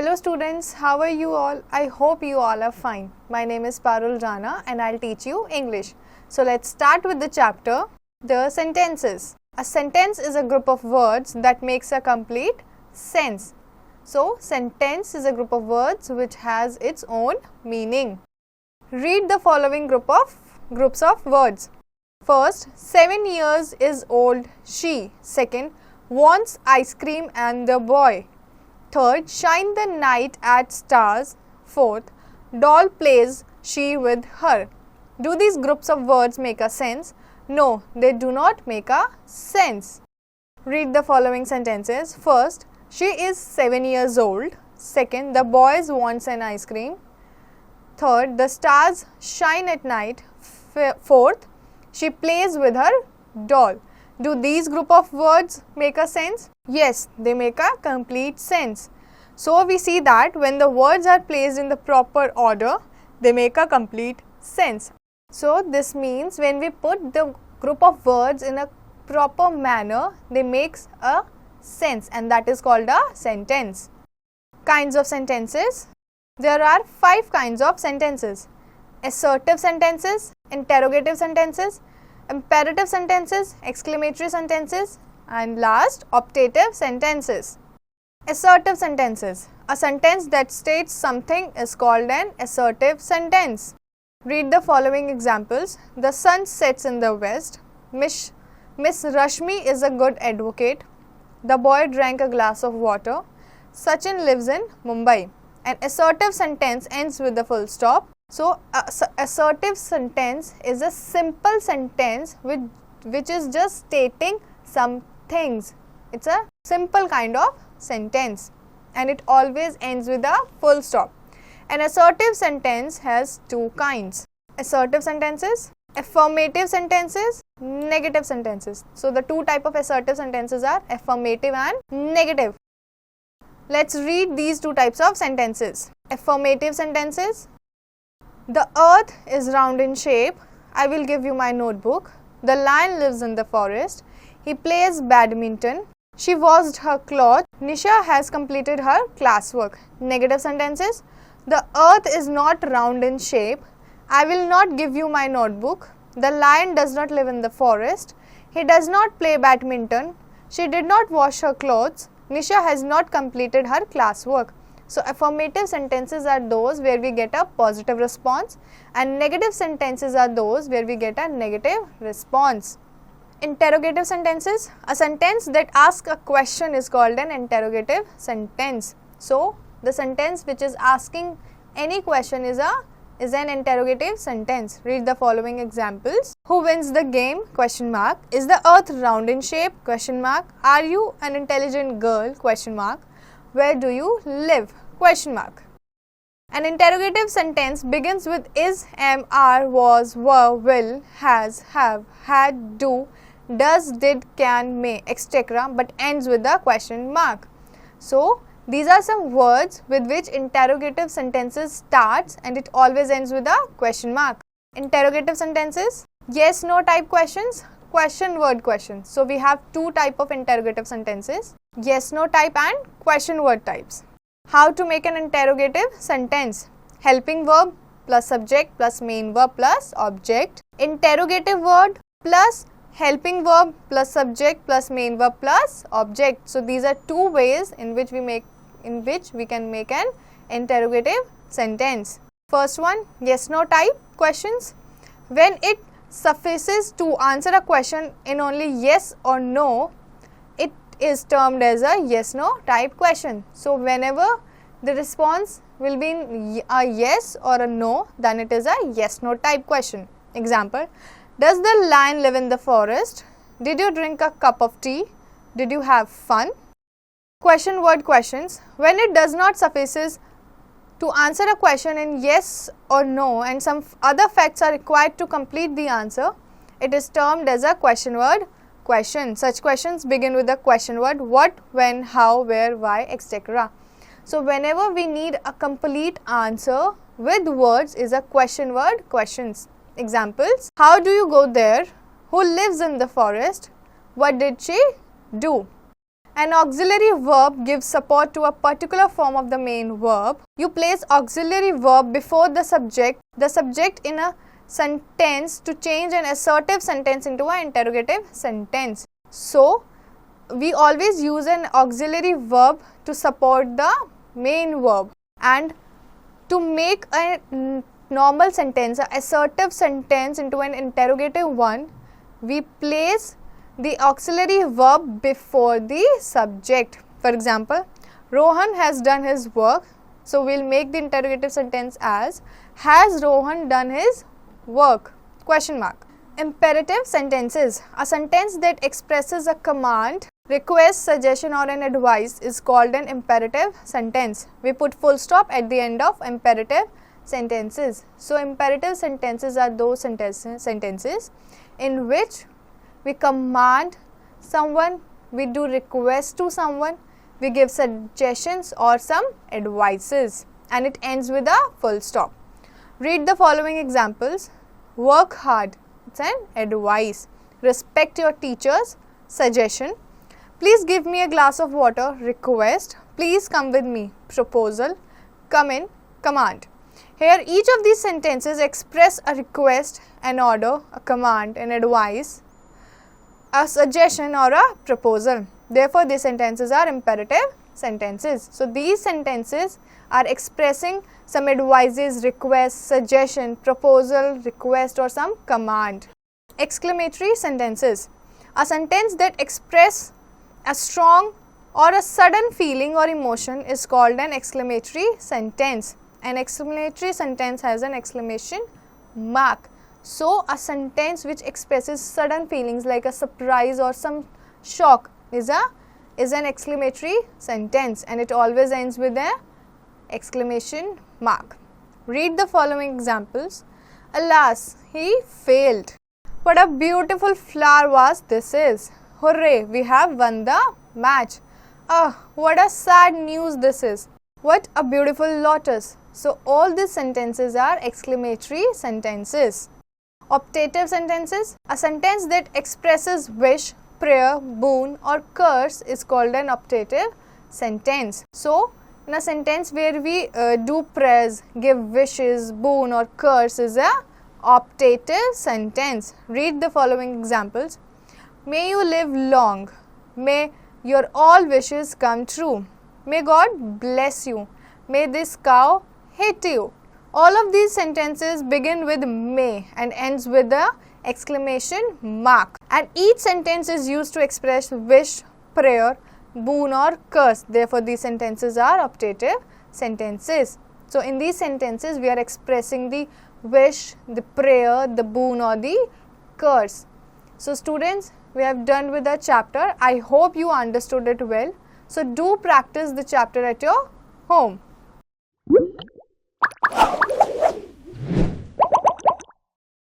Hello students, how are you all? I hope you all are fine. My name is Parul Rana and I'll teach you English. So let's start with the chapter, the sentences. A sentence is a group of words that makes a complete sense. So sentence is a group of words which has its own meaning. Read the following groups of words. First, 7 years is old she. Second, wants ice cream and the boy. Third, shine the night at stars. Fourth, doll plays she with her. Do these groups of words make a sense? No, they do not make a sense. Read the following sentences. First, she is 7 years old. Second, the boy wants an ice cream. Third, the stars shine at night. Fourth, she plays with her doll. Do these group of words make a sense? Yes, they make a complete sense. So we see that when the words are placed in the proper order, they make a complete sense. So this means when we put the group of words in a proper manner, they make a sense, and that is called a sentence. Kinds of sentences. There are 5 kinds of sentences: assertive sentences, interrogative sentences, imperative sentences, exclamatory sentences, and last, optative sentences. Assertive sentences. A sentence that states something is called an assertive sentence. Read the following examples. The sun sets in the west. Miss Rashmi is a good advocate. The boy drank a glass of water. Sachin lives in Mumbai. An assertive sentence ends with a full stop. So, assertive sentence is a simple sentence which is just stating some things. It's a simple kind of sentence and it always ends with a full stop. An assertive sentence has 2 kinds. Assertive sentences, affirmative sentences, negative sentences. So, the 2 types of assertive sentences are affirmative and negative. Let's read these 2 types of sentences. Affirmative sentences. The earth is round in shape. I will give you my notebook. The lion lives in the forest. He plays badminton. She washed her clothes. Nisha has completed her classwork. Negative sentences. The earth is not round in shape. I will not give you my notebook. The lion does not live in the forest. He does not play badminton. She did not wash her clothes. Nisha has not completed her classwork. So, affirmative sentences are those where we get a positive response and negative sentences are those where we get a negative response. Interrogative sentences. A sentence that asks a question is called an interrogative sentence. So, the sentence which is asking any question is an interrogative sentence. Read the following examples. Who wins the game? Question mark. Is the earth round in shape? Question mark. Are you an intelligent girl? Question mark. Where do you live? Question mark. An interrogative sentence begins with is, am, are, was, were, will, has, have, had, do, does, did, can, may, etc. but ends with a question mark. So, these are some words with which interrogative sentences starts and it always ends with a question mark. Interrogative sentences. Yes, no type questions. Question word questions. So, we have 2 types of interrogative sentences. Yes, no type and question word types. How to make an interrogative sentence? Helping verb plus subject plus main verb plus object. Interrogative word plus helping verb plus subject plus main verb plus object. So, these are 2 ways in which we can make an interrogative sentence. First one, yes, no type questions. When it suffices to answer a question in only yes or no, it is termed as a yes no type question. So, whenever the response will be in a yes or a no, then it is a yes no type question. Example, does the lion live in the forest? Did you drink a cup of tea? Did you have fun? Question word questions. When it does not suffices to answer a question in yes or no and some other facts are required to complete the answer, it is termed as a question word question. Such questions begin with the question word what, when, how, where, why, etc. So, whenever we need a complete answer with words is a question word questions. Examples, how do you go there? Who lives in the forest? What did she do? An auxiliary verb gives support to a particular form of the main verb. You place auxiliary verb before the subject in a sentence to change an assertive sentence into an interrogative sentence. So, we always use an auxiliary verb to support the main verb, and to make a normal sentence, an assertive sentence, into an interrogative one, we place the auxiliary verb before the subject. For example, Rohan has done his work. So, we will make the interrogative sentence as, has Rohan done his work? Question mark. Imperative sentences. A sentence that expresses a command, request, suggestion or an advice is called an imperative sentence. We put full stop at the end of imperative sentences. So, imperative sentences are those sentences in which we command someone, we do request to someone, we give suggestions or some advices, and it ends with a full stop. Read the following examples. Work hard, it's an advice. Respect your teachers, suggestion. Please give me a glass of water, request. Please come with me, proposal. Come in, command. Here each of these sentences express a request, an order, a command, an advice, a suggestion or a proposal. Therefore, these sentences are imperative sentences. So, these sentences are expressing some advices, requests, suggestion, proposal, request or some command. Exclamatory sentences. A sentence that expresses a strong or a sudden feeling or emotion is called an exclamatory sentence. An exclamatory sentence has an exclamation mark. So, a sentence which expresses sudden feelings like a surprise or some shock is an exclamatory sentence, and it always ends with an exclamation mark. Read the following examples. Alas, he failed. What a beautiful flower vase this is. Hooray, we have won the match. Ah, what a sad news this is. What a beautiful lotus. So, all these sentences are exclamatory sentences. Optative sentences. A sentence that expresses wish, prayer, boon or curse is called an optative sentence. So, in a sentence where we do prayers, give wishes, boon or curse is a optative sentence. Read the following examples. May you live long. May your all wishes come true. May God bless you. May this cow hit you. All of these sentences begin with may and ends with the exclamation mark, and each sentence is used to express wish, prayer, boon or curse. Therefore, these sentences are optative sentences. So, in these sentences we are expressing the wish, the prayer, the boon or the curse. So, students, we have done with the chapter. I hope you understood it well. So, do practice the chapter at your home.